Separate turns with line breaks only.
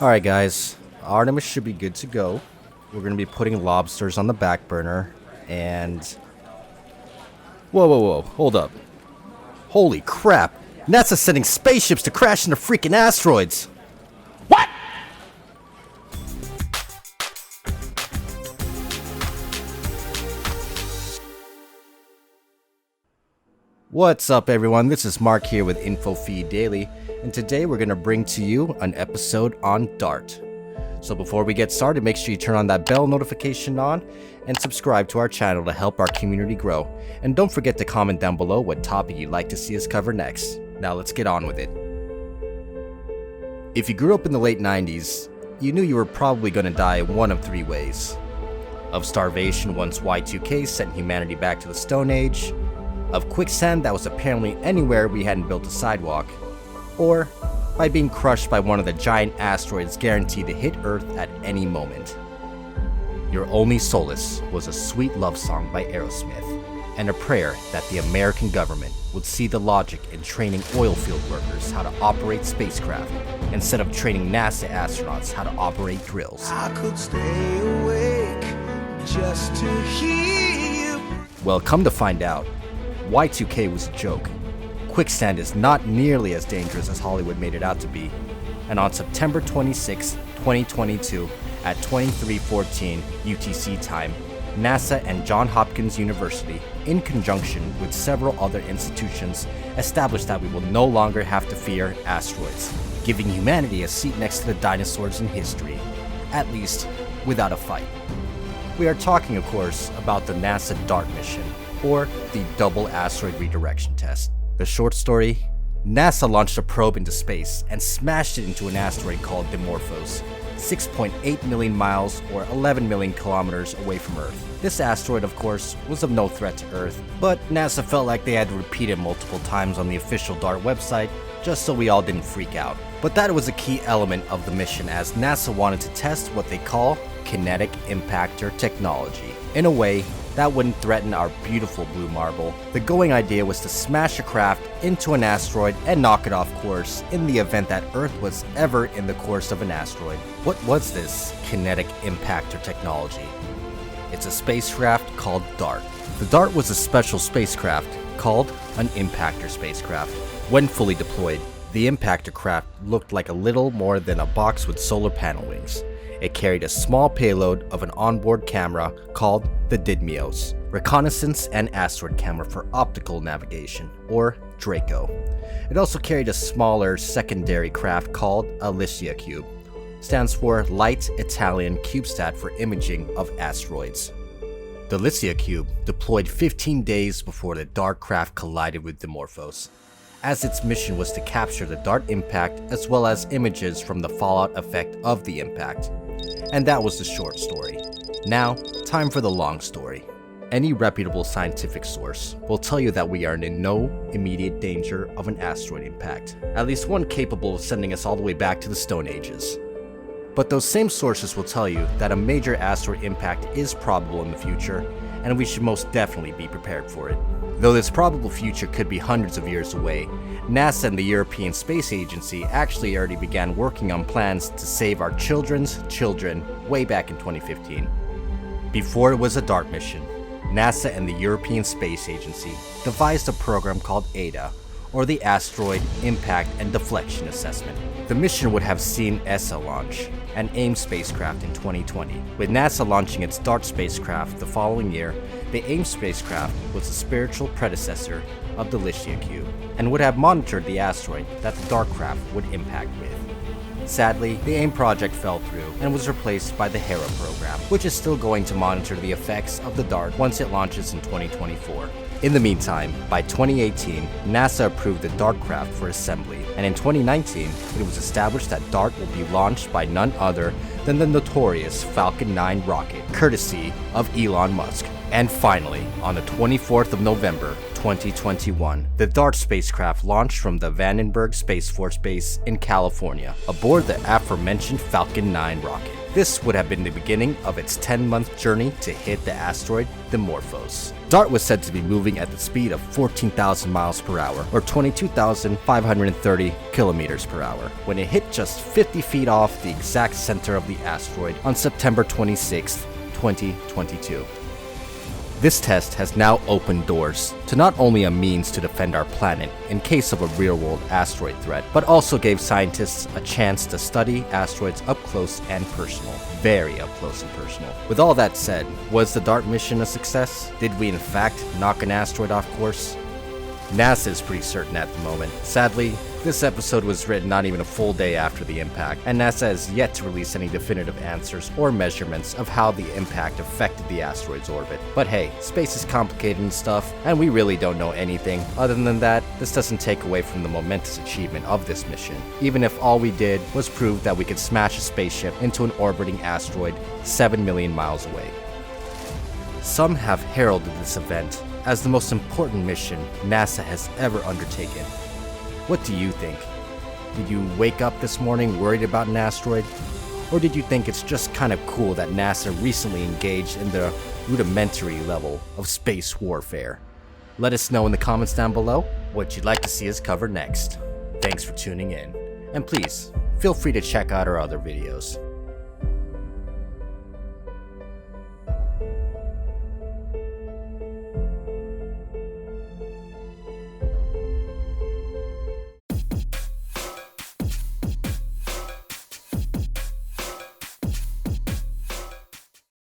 Alright guys, Artemis should be good to go. We're going to be putting lobsters on the back burner, and... Whoa, hold up. Holy crap! NASA's sending spaceships to crash into freaking asteroids! What?! What's up everyone, this is Mark here with InfoFeed Daily, and today we're going to bring to you an episode on DART. So before we get started, make sure you turn on that bell notification on and subscribe to our channel to help our community grow. And don't forget to comment down below what topic you'd like to see us cover next. Now let's get on with it. If you grew up in the late 90s, you knew you were probably going to die one of three ways. Of starvation once Y2K sent humanity back to the Stone Age, of quicksand that was apparently anywhere we hadn't built a sidewalk, or by being crushed by one of the giant asteroids guaranteed to hit Earth at any moment. Your only solace was a sweet love song by Aerosmith, and a prayer that the American government would see the logic in training oil field workers how to operate spacecraft, instead of training NASA astronauts how to operate drills.
I could stay awake just to hear you.
Well, come to find out, Y2K was a joke. Quicksand is not nearly as dangerous as Hollywood made it out to be, and on September 26, 2022, at 23:14 UTC time, NASA and Johns Hopkins University, in conjunction with several other institutions, established that we will no longer have to fear asteroids, giving humanity a seat next to the dinosaurs in history, at least without a fight. We are talking, of course, about the NASA DART mission, or the Double Asteroid Redirect Test. The short story: NASA launched a probe into space and smashed it into an asteroid called Dimorphos, 6.8 million miles or 11 million kilometers away from Earth. This asteroid, of course, was of no threat to Earth, but NASA felt like they had to repeat it multiple times on the official DART website just so we all didn't freak out. But that was a key element of the mission, as NASA wanted to test what they call kinetic impactor technology, in a way that wouldn't threaten our beautiful blue marble. The going idea was to smash a craft into an asteroid and knock it off course in the event that Earth was ever in the course of an asteroid. What was this kinetic impactor technology? It's a spacecraft called DART. The DART was a special spacecraft called an impactor spacecraft. When fully deployed, the impactor craft looked like a little more than a box with solar panel wings. It carried a small payload of an onboard camera called the Dimorphos, reconnaissance and asteroid camera for optical navigation, or Draco. It also carried a smaller secondary craft called a Lycia Cube, stands for Light Italian CubeSat for imaging of asteroids. The Lycia Cube deployed 15 days before the DART craft collided with Dimorphos, as its mission was to capture the DART impact as well as images from the fallout effect of the impact. And that was the short story. Now, time for the long story. Any reputable scientific source will tell you that we are in no immediate danger of an asteroid impact, at least one capable of sending us all the way back to the Stone Ages. But those same sources will tell you that a major asteroid impact is probable in the future, and we should most definitely be prepared for it. Though this probable future could be hundreds of years away, NASA and the European Space Agency actually already began working on plans to save our children's children way back in 2015. Before it was a DART mission, NASA and the European Space Agency devised a program called AIDA, or the Asteroid Impact and Deflection Assessment. The mission would have seen ESA launch an AIM spacecraft in 2020. With NASA launching its DART spacecraft the following year, the AIM spacecraft was the spiritual predecessor of the Lycia Cube, and would have monitored the asteroid that the DART craft would impact with. Sadly, the AIM project fell through and was replaced by the HERA program, which is still going to monitor the effects of the DART once it launches in 2024. In the meantime, by 2018, NASA approved the DART craft for assembly, and in 2019, it was established that DART will be launched by none other than the notorious Falcon 9 rocket, courtesy of Elon Musk. And finally, on the 24th of November, 2021, the DART spacecraft launched from the Vandenberg Space Force Base in California, aboard the aforementioned Falcon 9 rocket. This would have been the beginning of its 10-month journey to hit the asteroid Dimorphos. DART was said to be moving at the speed of 14,000 miles per hour, or 22,530 kilometers per hour, when it hit just 50 feet off the exact center of the asteroid on September 26, 2022. This test has now opened doors to not only a means to defend our planet in case of a real-world asteroid threat, but also gave scientists a chance to study asteroids up close and personal. Very up close and personal. With all that said, was the DART mission a success? Did we in fact knock an asteroid off course? NASA is pretty certain at the moment. Sadly, this episode was written not even a full day after the impact, and NASA has yet to release any definitive answers or measurements of how the impact affected the asteroid's orbit. But hey, space is complicated and stuff, and we really don't know anything. Other than that, this doesn't take away from the momentous achievement of this mission, even if all we did was prove that we could smash a spaceship into an orbiting asteroid 7 million miles away. Some have heralded this event as the most important mission NASA has ever undertaken. What do you think? Did you wake up this morning worried about an asteroid? Or did you think it's just kind of cool that NASA recently engaged in the rudimentary level of space warfare? Let us know in the comments down below what you'd like to see us cover next. Thanks for tuning in, and please feel free to check out our other videos.